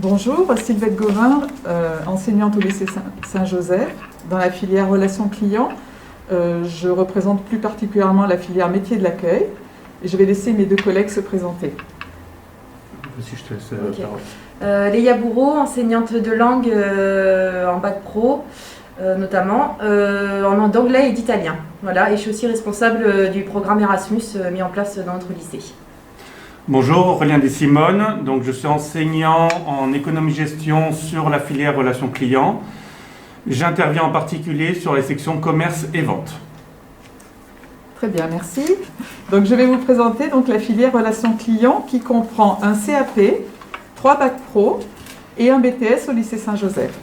Bonjour, Sylvette Gauvin, enseignante au lycée Saint-Joseph, dans la filière Relations Clients. Je représente plus particulièrement la filière Métiers de l'accueil. Et je vais laisser mes deux collègues se présenter. Si je te laisse la parole. Léa Bourreau, enseignante de langue en bac pro, notamment, en d'anglais et d'italien. Voilà, et je suis aussi responsable du programme Erasmus mis en place dans notre lycée. Bonjour, Aurélien Dessimone. Donc, je suis enseignant en économie-gestion sur la filière Relations Clients. J'interviens en particulier sur les sections commerce et vente. Très bien, merci. Donc, je vais vous présenter donc, la filière Relations Clients qui comprend un CAP, 3 bacs pro et un BTS au lycée Saint-Joseph.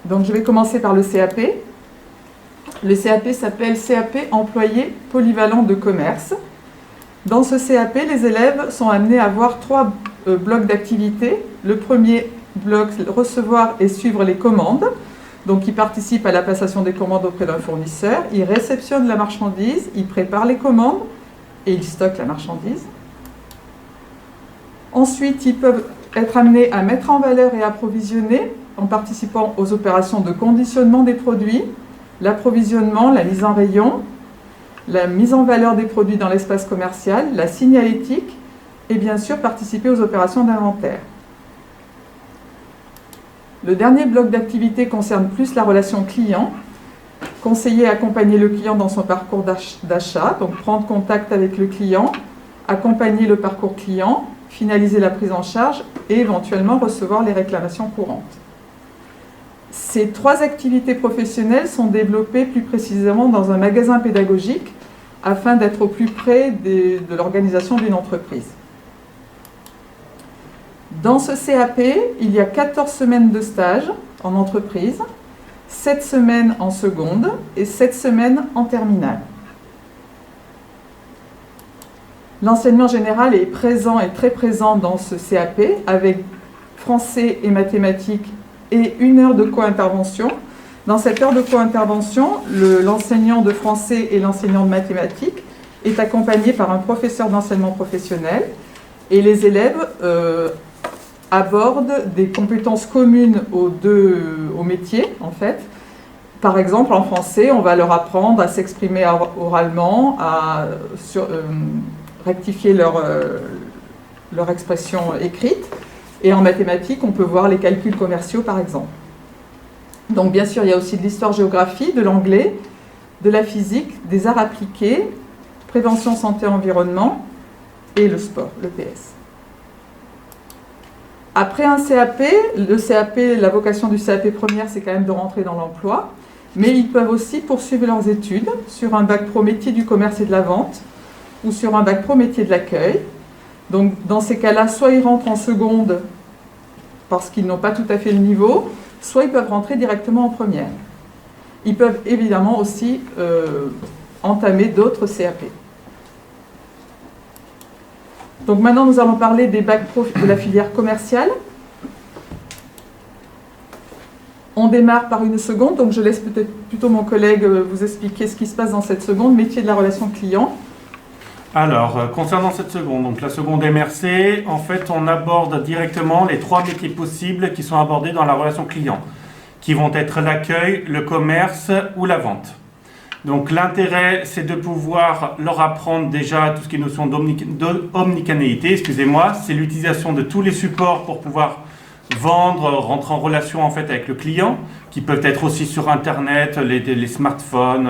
Donc, je vais commencer par le CAP. Le CAP s'appelle CAP Employé Polyvalent de Commerce. Dans ce CAP, les élèves sont amenés à avoir 3 blocs d'activités. Le premier bloc, recevoir et suivre les commandes. Donc, ils participent à la passation des commandes auprès d'un fournisseur. Ils réceptionnent la marchandise, ils préparent les commandes et ils stockent la marchandise. Ensuite, ils peuvent être amenés à mettre en valeur et approvisionner en participant aux opérations de conditionnement des produits, l'approvisionnement, la mise en rayon, la mise en valeur des produits dans l'espace commercial, la signalétique et bien sûr participer aux opérations d'inventaire. Le dernier bloc d'activité concerne plus la relation client. Conseiller et accompagner le client dans son parcours d'achat, donc prendre contact avec le client, accompagner le parcours client, finaliser la prise en charge et éventuellement recevoir les réclamations courantes. Ces 3 activités professionnelles sont développées plus précisément dans un magasin pédagogique afin d'être au plus près de l'organisation d'une entreprise. Dans ce CAP, il y a 14 semaines de stage en entreprise, 7 semaines en seconde et 7 semaines en terminale. L'enseignement général est présent et très présent dans ce CAP avec français et mathématiques et 1 heure de co-intervention. Dans cette heure de co-intervention, l'enseignant de français et l'enseignant de mathématiques est accompagné par un professeur d'enseignement professionnel et les élèves abordent des compétences communes aux métiers, en fait. Par exemple, en français, on va leur apprendre à s'exprimer oralement, à rectifier leur expression écrite. Et en mathématiques, on peut voir les calculs commerciaux, par exemple. Donc, bien sûr, il y a aussi de l'histoire-géographie, de l'anglais, de la physique, des arts appliqués, prévention santé-environnement et le sport, le PS. Après un CAP, le CAP, la vocation du CAP première, c'est quand même de rentrer dans l'emploi, mais ils peuvent aussi poursuivre leurs études sur un bac pro métier du commerce et de la vente ou sur un bac pro métier de l'accueil. Donc, dans ces cas-là, soit ils rentrent en seconde parce qu'ils n'ont pas tout à fait le niveau, soit ils peuvent rentrer directement en première. Ils peuvent évidemment aussi entamer d'autres CAP. Donc maintenant, nous allons parler des bacs pro de la filière commerciale. On démarre par une seconde, donc je laisse peut-être plutôt mon collègue vous expliquer ce qui se passe dans cette seconde, métier de la relation client. Alors, concernant cette seconde, donc la seconde MRC, en fait, on aborde directement les 3 métiers possibles qui sont abordés dans la relation client, qui vont être l'accueil, le commerce ou la vente. Donc, l'intérêt, c'est de pouvoir leur apprendre déjà tout ce qui est notion d'omnicanalité, c'est l'utilisation de tous les supports pour pouvoir vendre, rentrer en relation en fait avec le client, qui peuvent être aussi sur Internet, les smartphones,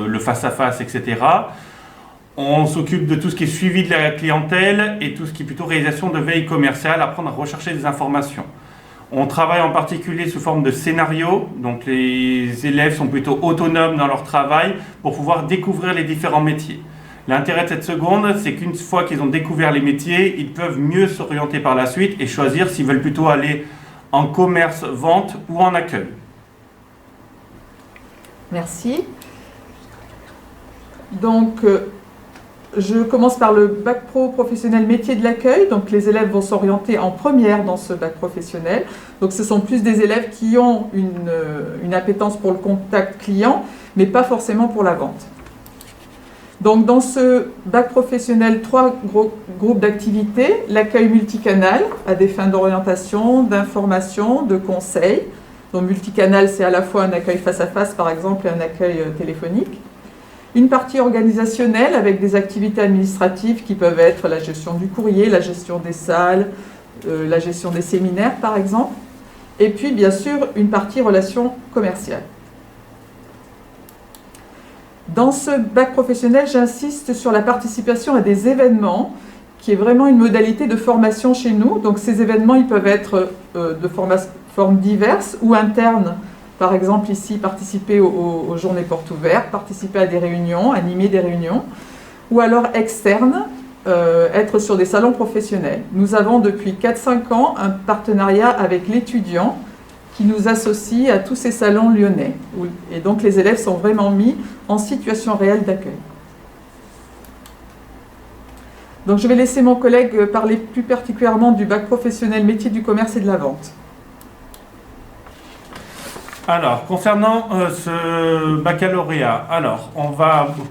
le face-à-face, etc. On s'occupe de tout ce qui est suivi de la clientèle et tout ce qui est plutôt réalisation de veille commerciale, apprendre à rechercher des informations. On travaille en particulier sous forme de scénario, donc les élèves sont plutôt autonomes dans leur travail pour pouvoir découvrir les différents métiers. L'intérêt de cette seconde, c'est qu'une fois qu'ils ont découvert les métiers, ils peuvent mieux s'orienter par la suite et choisir s'ils veulent plutôt aller en commerce, vente ou en accueil. Merci. Donc, je commence par le bac pro professionnel métier de l'accueil. Donc, les élèves vont s'orienter en première dans ce bac professionnel. Donc, ce sont plus des élèves qui ont une appétence pour le contact client, mais pas forcément pour la vente. Donc dans ce bac professionnel, 3 gros groupes d'activités. L'accueil multicanal à des fins d'orientation, d'information, de conseil. Donc multicanal, c'est à la fois un accueil face à face par exemple et un accueil téléphonique. Une partie organisationnelle avec des activités administratives qui peuvent être la gestion du courrier, la gestion des salles, la gestion des séminaires par exemple. Et puis bien sûr une partie relations commerciales. Dans ce bac professionnel, j'insiste sur la participation à des événements qui est vraiment une modalité de formation chez nous. Donc ces événements, ils peuvent être de formes diverses ou internes. Par exemple, ici, participer aux journées portes ouvertes, participer à des réunions, animer des réunions. Ou alors externes, être sur des salons professionnels. Nous avons depuis 4-5 ans un partenariat avec l'étudiant qui nous associe à tous ces salons lyonnais. Et donc les élèves sont vraiment mis en situation réelle d'accueil. Donc je vais laisser mon collègue parler plus particulièrement du bac professionnel métier du commerce et de la vente. Alors, concernant ce baccalauréat,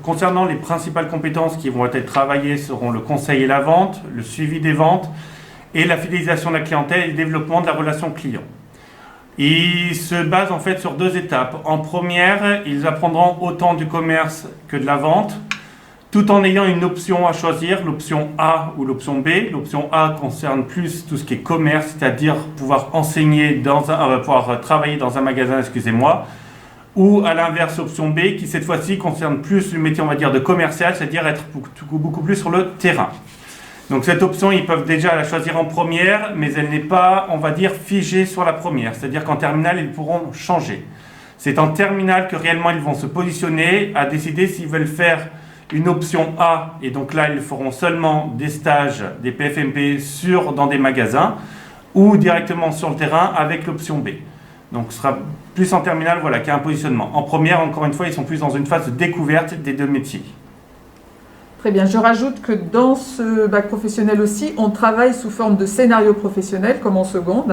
concernant les principales compétences qui vont être travaillées seront le conseil et la vente, le suivi des ventes et la fidélisation de la clientèle et le développement de la relation client. Ils se basent en fait sur 2 étapes. En première, ils apprendront autant du commerce que de la vente, tout en ayant une option à choisir, l'option A ou l'option B. L'option A concerne plus tout ce qui est commerce, c'est-à-dire pouvoir enseigner, pouvoir travailler dans un magasin, ou à l'inverse, l'option B, qui cette fois-ci concerne plus le métier, on va dire, de commercial, c'est-à-dire être beaucoup plus sur le terrain. Donc cette option, ils peuvent déjà la choisir en première, mais elle n'est pas, on va dire, figée sur la première, c'est-à-dire qu'en terminale, ils pourront changer. C'est en terminale que réellement ils vont se positionner à décider s'ils veulent faire une option A, et donc là, ils feront seulement des stages, des PFMP dans des magasins, ou directement sur le terrain avec l'option B. Donc ce sera plus en terminale, voilà, qu'il y a un positionnement. En première, encore une fois, ils sont plus dans une phase de découverte des 2 métiers. Très bien, je rajoute que dans ce bac professionnel aussi, on travaille sous forme de scénario professionnel, comme en seconde,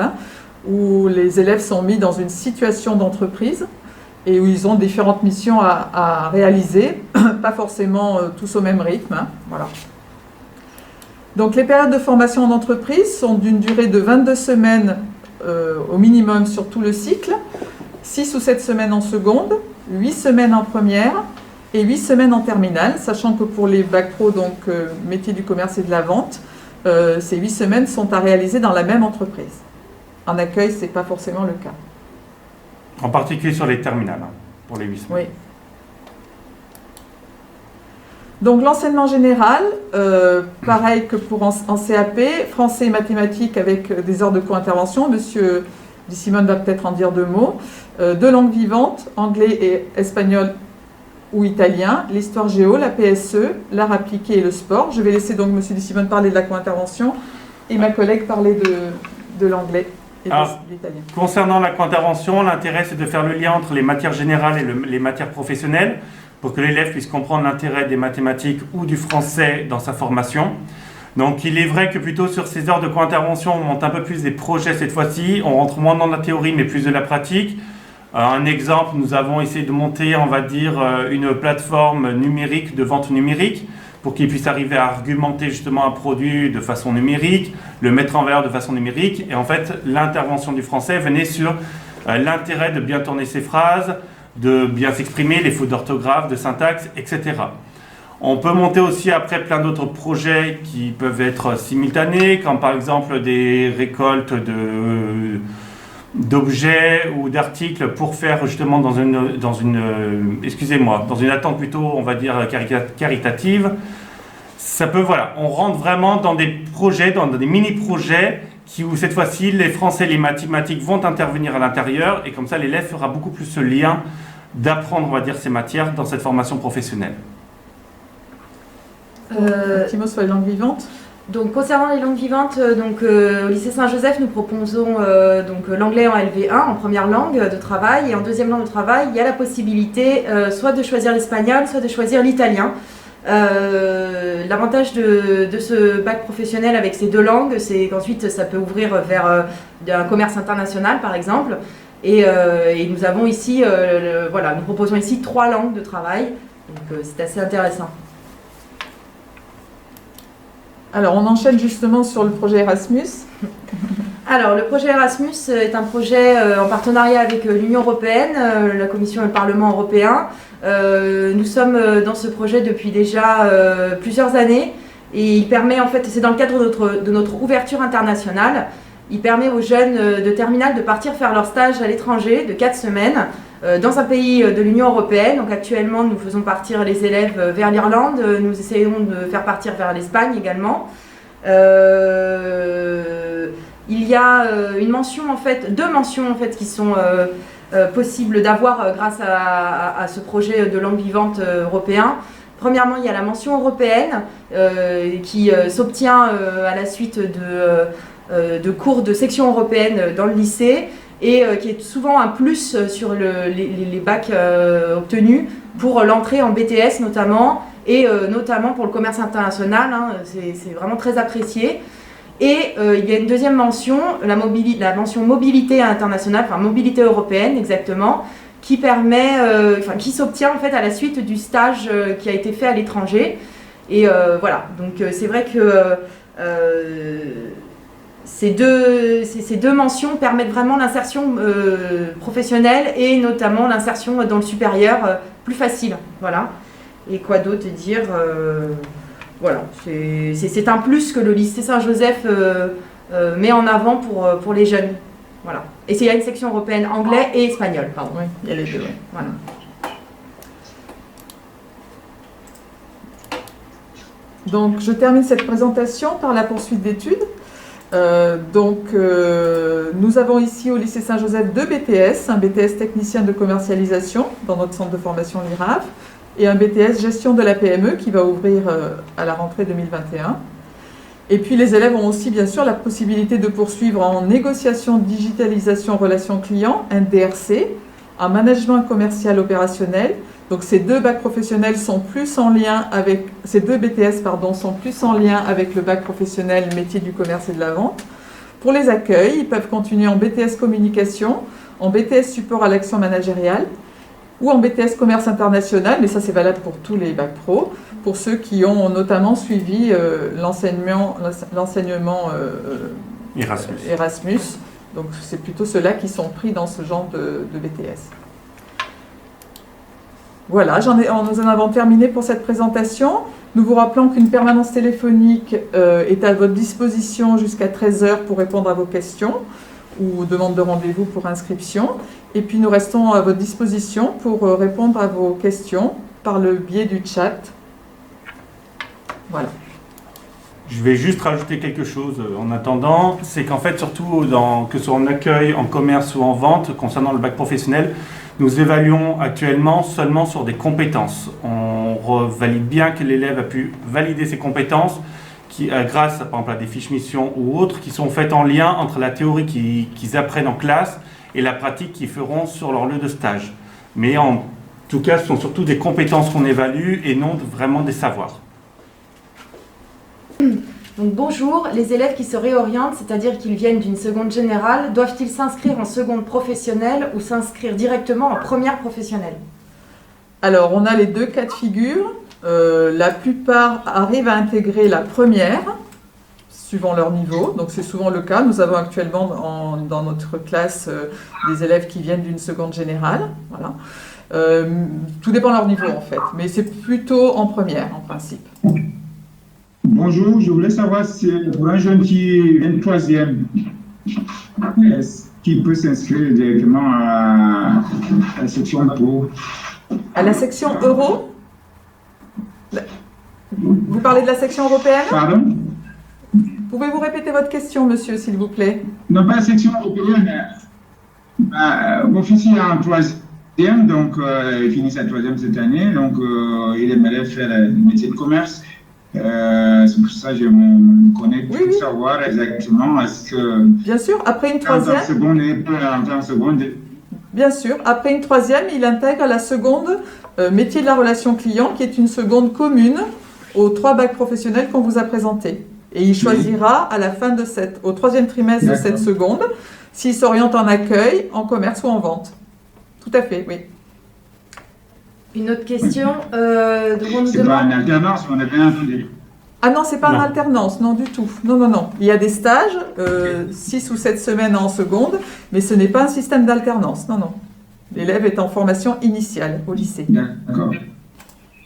où les élèves sont mis dans une situation d'entreprise et où ils ont différentes missions à réaliser, pas forcément tous au même rythme. Voilà. Donc les périodes de formation en entreprise sont d'une durée de 22 semaines au minimum sur tout le cycle, 6 ou 7 semaines en seconde, 8 semaines en première et 8 semaines en terminale, sachant que pour les bacs pro, donc métier du commerce et de la vente, ces 8 semaines sont à réaliser dans la même entreprise. En accueil, ce n'est pas forcément le cas. En particulier sur les terminales, pour les 8 semaines. Oui. Donc l'enseignement général, pareil que pour en CAP, français et mathématiques avec des heures de co-intervention. Monsieur Simone va peut-être en dire 2 mots. 2 langues vivantes, anglais et espagnol ou italien, l'histoire géo, la PSE, l'art appliqué et le sport. Je vais laisser donc Monsieur Simone parler de la co-intervention et ma collègue parler de l'anglais. Concernant la co-intervention, l'intérêt c'est de faire le lien entre les matières générales et les matières professionnelles pour que l'élève puisse comprendre l'intérêt des mathématiques ou du français dans sa formation. Donc il est vrai que plutôt sur ces heures de co-intervention, on monte un peu plus des projets cette fois-ci, on rentre moins dans la théorie mais plus de la pratique. Un exemple, nous avons essayé de monter, on va dire, une plateforme numérique de vente numérique pour qu'ils puissent arriver à argumenter justement un produit de façon numérique, le mettre en valeur de façon numérique. Et en fait, l'intervention du français venait sur l'intérêt de bien tourner ses phrases, de bien s'exprimer, les fautes d'orthographe, de syntaxe, etc. On peut monter aussi après plein d'autres projets qui peuvent être simultanés, comme par exemple des récoltes d'objets ou d'articles pour faire justement dans une attente plutôt, on va dire, caritative. Ça peut, voilà, on rentre vraiment dans des projets, dans des mini-projets où cette fois-ci, les français et les mathématiques vont intervenir à l'intérieur et comme ça, l'élève fera beaucoup plus ce lien d'apprendre, on va dire, ces matières dans cette formation professionnelle. Un petit mot sur les langues vivantes. Donc concernant les langues vivantes, au lycée Saint-Joseph, nous proposons l'anglais en LV1, en première langue de travail, et en deuxième langue de travail, il y a la possibilité soit de choisir l'espagnol, soit de choisir l'italien. L'avantage de ce bac professionnel avec ces 2 langues, c'est qu'ensuite ça peut ouvrir vers un commerce international par exemple. Et nous avons ici, nous proposons ici 3 langues de travail, donc c'est assez intéressant. Alors, on enchaîne justement sur le projet Erasmus. Alors, le projet Erasmus est un projet en partenariat avec l'Union européenne, la Commission et le Parlement européen. Nous sommes dans ce projet depuis déjà plusieurs années et il permet, en fait, c'est dans le cadre de notre ouverture internationale, il permet aux jeunes de terminale de partir faire leur stage à l'étranger de 4 semaines dans un pays de l'Union européenne. Donc actuellement, nous faisons partir les élèves vers l'Irlande, nous essayons de faire partir vers l'Espagne également. Il y a une mention, en fait, 2 mentions en fait, qui sont possibles d'avoir grâce à ce projet de langue vivante européen. Premièrement, il y a la mention européenne qui s'obtient à la suite de cours de section européenne dans le lycée et qui est souvent un plus sur les bacs obtenus pour l'entrée en BTS notamment et notamment pour le commerce international, hein, c'est vraiment très apprécié. Et il y a une deuxième mention, la mention mobilité internationale, enfin mobilité européenne exactement, qui permet, qui s'obtient en fait à la suite du stage qui a été fait à l'étranger. Et voilà, donc c'est vrai que ces deux mentions permettent vraiment l'insertion professionnelle et notamment l'insertion dans le supérieur plus facile. Voilà. Et quoi d'autre dire voilà, c'est un plus que le lycée Saint-Joseph met en avant pour les jeunes. Voilà. Et il y a une section européenne anglais et espagnol. Pardon. Oui, il y a les deux. Voilà. Donc, je termine cette présentation par la poursuite d'études. Nous avons ici au lycée Saint-Joseph 2 BTS, un BTS technicien de commercialisation dans notre centre de formation l'IRAF et un BTS gestion de la PME qui va ouvrir à la rentrée 2021. Et puis les élèves ont aussi bien sûr la possibilité de poursuivre en négociation, digitalisation, relations clients, un DRC, en management commercial opérationnel. Donc ces 2 bacs professionnels sont plus en lien avec, ces 2 BTS sont plus en lien avec le bac professionnel métier du commerce et de la vente. Pour les accueils, ils peuvent continuer en BTS communication, en BTS support à l'action managériale ou en BTS commerce international, mais ça c'est valable pour tous les bacs pro, pour ceux qui ont notamment suivi l'enseignement Erasmus. Donc c'est plutôt ceux-là qui sont pris dans ce genre de BTS. Voilà, nous en avons terminé pour cette présentation. Nous vous rappelons qu'une permanence téléphonique est à votre disposition jusqu'à 13h pour répondre à vos questions ou demande de rendez-vous pour inscription. Et puis nous restons à votre disposition pour répondre à vos questions par le biais du chat. Voilà. Je vais juste rajouter quelque chose en attendant, c'est qu'en fait, surtout que ce soit en accueil, en commerce ou en vente, concernant le bac professionnel, nous évaluons actuellement seulement sur des compétences. On valide bien que l'élève a pu valider ses compétences grâce par exemple à des fiches missions ou autres qui sont faites en lien entre la théorie qu'ils apprennent en classe et la pratique qu'ils feront sur leur lieu de stage. Mais en tout cas, ce sont surtout des compétences qu'on évalue et non vraiment des savoirs. Donc bonjour, les élèves qui se réorientent, c'est-à-dire qu'ils viennent d'une seconde générale, doivent-ils s'inscrire en seconde professionnelle ou s'inscrire directement en première professionnelle? Alors, on a les 2 cas de figure. La plupart arrivent à intégrer la première, suivant leur niveau. Donc, c'est souvent le cas. Nous avons actuellement dans notre classe des élèves qui viennent d'une seconde générale. Voilà. Tout dépend de leur niveau, en fait. Mais c'est plutôt en première, en principe. Bonjour, je voulais savoir si pour un jeune qui vient de 3e, est-ce qu'il peut s'inscrire directement à la section pro? À la section euro? Vous parlez de la section européenne? Pardon? Pouvez-vous répéter votre question, monsieur, s'il vous plaît? Non, pas la section européenne. Mon fils est en 3e, donc il finit sa 3e cette année, donc il aimerait faire le métier de commerce. C'est pour ça que je me connais pour savoir exactement est-ce que... Bien sûr, après une 3e... En seconde. Bien sûr, après une 3e, il intègre la seconde métier de la relation client, qui est une seconde commune aux 3 bacs professionnels qu'on vous a présentés. Et il choisira à la fin au 3e trimestre de cette seconde, s'il s'oriente en accueil, en commerce ou en vente. Tout à fait, oui. Une autre question. C'est pas en alternance, on a bien entendu. Ah non, c'est pas Non. en alternance, non du tout. Non, non, non. Il y a des stages, 6 ou 7 semaines en seconde, mais ce n'est pas un système d'alternance, non, non. L'élève est en formation initiale au lycée. D'accord.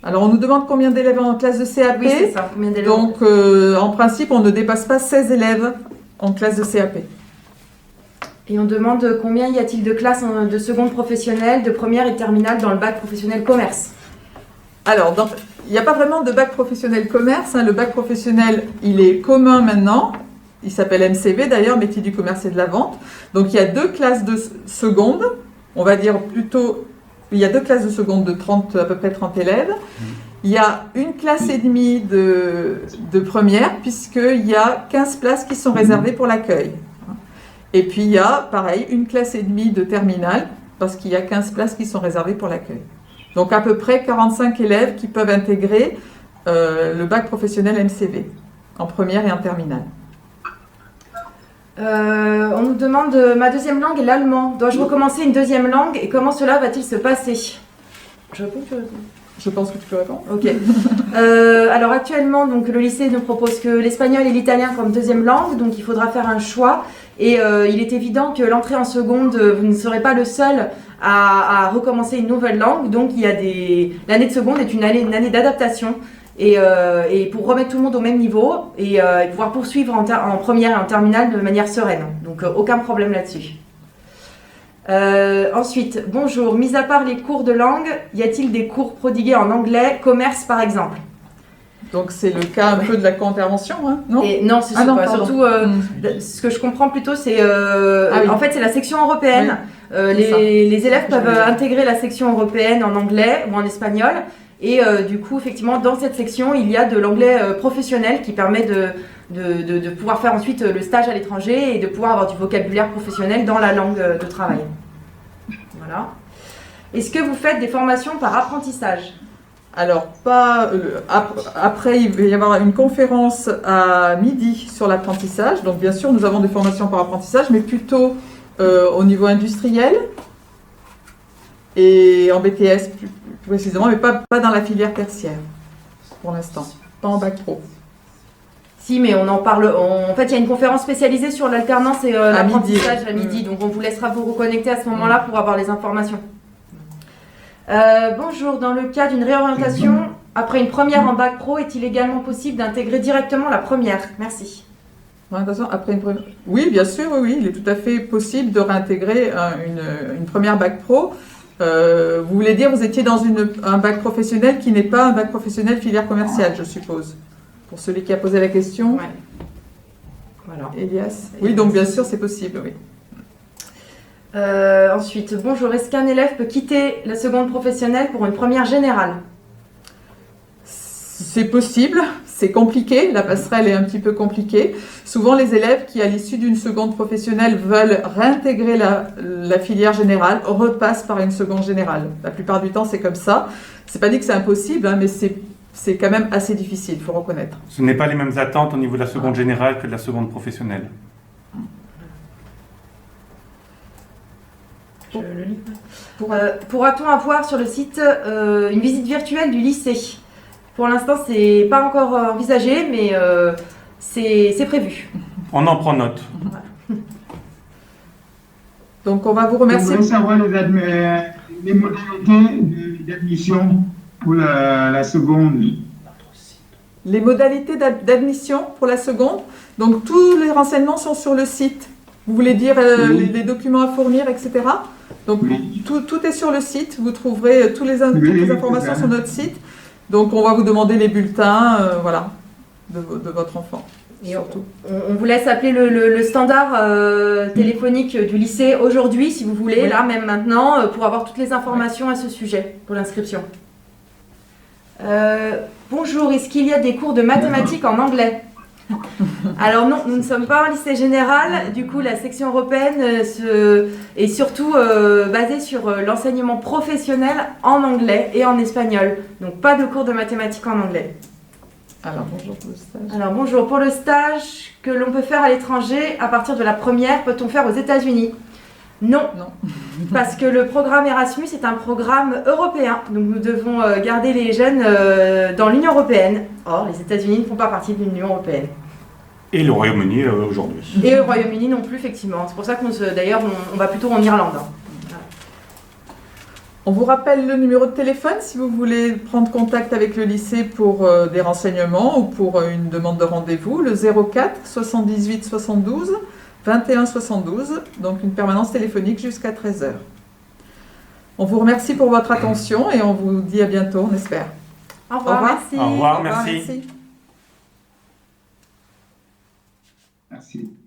Alors, on nous demande combien d'élèves en classe de CAP. Oui, c'est ça. Combien d'élèves? Donc, en principe, on ne dépasse pas 16 élèves en classe de CAP. Et on demande combien y a-t-il de classes de seconde professionnelle, de première et de terminale dans le bac professionnel commerce? Alors, il n'y a pas vraiment de bac professionnel commerce, hein. Le bac professionnel, il est commun maintenant. Il s'appelle MCV d'ailleurs, métier du commerce et de la vente. Donc, il y a 2 classes de seconde. On va dire plutôt, il y a 2 classes de seconde de 30, à peu près 30 élèves. Il y a une classe et demie de première, puisqu'il y a 15 places qui sont réservées pour l'accueil. Et puis, il y a, pareil, une classe et demie de terminale, parce qu'il y a 15 places qui sont réservées pour l'accueil. Donc, à peu près 45 élèves qui peuvent intégrer le bac professionnel MCV, en première et en terminale. On nous demande, ma deuxième langue est l'allemand. Dois-je recommencer une deuxième langue et comment cela va-t-il se passer? Je réponds, tu réponds? Je pense que tu peux répondre. Ok. Alors actuellement, donc, le lycée ne propose que l'espagnol et l'italien comme deuxième langue, donc il faudra faire un choix. Et il est évident que l'entrée en seconde, vous ne serez pas le seul à recommencer une nouvelle langue. Donc l'année de seconde est une année d'adaptation. Et pour remettre tout le monde au même niveau et pouvoir poursuivre en première et en terminale de manière sereine. Donc aucun problème là-dessus. Ensuite, bonjour. Mis à part les cours de langue, y a-t-il des cours prodigués en anglais, commerce par exemple? Donc, c'est le cas un peu de la co-intervention, hein, non? Et non, c'est Ah non, pas. pardon. Surtout, ce que je comprends plutôt, c'est Ah oui. en fait c'est la section européenne. C'est Les élèves Je peuvent veux dire. intégrer la section européenne en anglais ou en espagnol. Et du coup, effectivement, dans cette section, il y a de l'anglais professionnel qui permet de pouvoir faire ensuite le stage à l'étranger et de pouvoir avoir du vocabulaire professionnel dans la langue de travail. Voilà. Est-ce que vous faites des formations par apprentissage? Alors, pas, après, il va y avoir une conférence à midi sur l'apprentissage. Donc, bien sûr, nous avons des formations par apprentissage, mais plutôt au niveau industriel et en BTS plus précisément, mais pas dans la filière tertiaire pour l'instant, pas en bac pro. Si, mais on en parle. En fait, il y a une conférence spécialisée sur l'alternance et l'apprentissage à midi. Donc, on vous laissera vous reconnecter à ce moment-là pour avoir les informations. Bonjour, dans le cas d'une réorientation, après une première en bac pro, est-il également possible d'intégrer directement la première? Merci. Après une première... Oui, bien sûr, oui, il est tout à fait possible de réintégrer une première bac pro. Vous voulez dire, vous étiez dans un bac professionnel qui n'est pas un bac professionnel filière commerciale, je suppose. Pour celui qui a posé la question. Ouais. Voilà. Elias. Oui, donc bien sûr, c'est possible, oui. Ensuite, bonjour, est-ce qu'un élève peut quitter la seconde professionnelle pour une première générale? C'est possible, c'est compliqué, la passerelle est un petit peu compliquée. Souvent, les élèves qui, à l'issue d'une seconde professionnelle, veulent réintégrer la filière générale, repassent par une seconde générale. La plupart du temps, c'est comme ça. C'est pas dit que c'est impossible, hein, mais c'est quand même assez difficile, il faut reconnaître. Ce n'est pas les mêmes attentes au niveau de la seconde générale que de la seconde professionnelle. Pourra-t-on avoir sur le site une visite virtuelle du lycée? Pour l'instant, c'est pas encore envisagé, mais c'est prévu. On en prend note. Donc, on va vous Je remercier. voudrais savoir les modalités d'admission pour la seconde. Les modalités d'admission pour la seconde. Donc, tous les renseignements sont sur le site. Vous voulez dire Oui. les documents à fournir, etc. Donc, Oui. tout est sur le site. Vous trouverez toutes les informations c'est ça. sur notre site. Donc, on va vous demander les bulletins voilà, de votre enfant. Et Surtout. on vous laisse appeler le standard téléphonique du lycée aujourd'hui, si vous voulez, Oui. là, même maintenant, pour avoir toutes les informations à ce sujet, pour l'inscription. Bonjour, est-ce qu'il y a des cours de mathématiques en anglais? Alors non, nous ne sommes pas un lycée général, du coup la section européenne est surtout basée sur l'enseignement professionnel en anglais et en espagnol. Donc pas de cours de mathématiques en anglais. Alors, bonjour pour le stage. Alors bonjour, pour le stage que l'on peut faire à l'étranger, à partir de la première, peut-on faire aux États-Unis? Non, Non. parce que le programme Erasmus est un programme européen. Donc nous devons garder les jeunes dans l'Union européenne. Or, les États-Unis ne font pas partie de l'Union européenne. Et le Royaume-Uni aujourd'hui. Et le Royaume-Uni non plus, effectivement. C'est pour ça d'ailleurs, on va plutôt en Irlande. Hein. On vous rappelle le numéro de téléphone si vous voulez prendre contact avec le lycée pour des renseignements ou pour une demande de rendez-vous. Le 04 78 72 21 72, donc une permanence téléphonique jusqu'à 13h. On vous remercie pour votre attention et on vous dit à bientôt, on espère. Au revoir, merci. Au revoir, merci. Merci. Merci.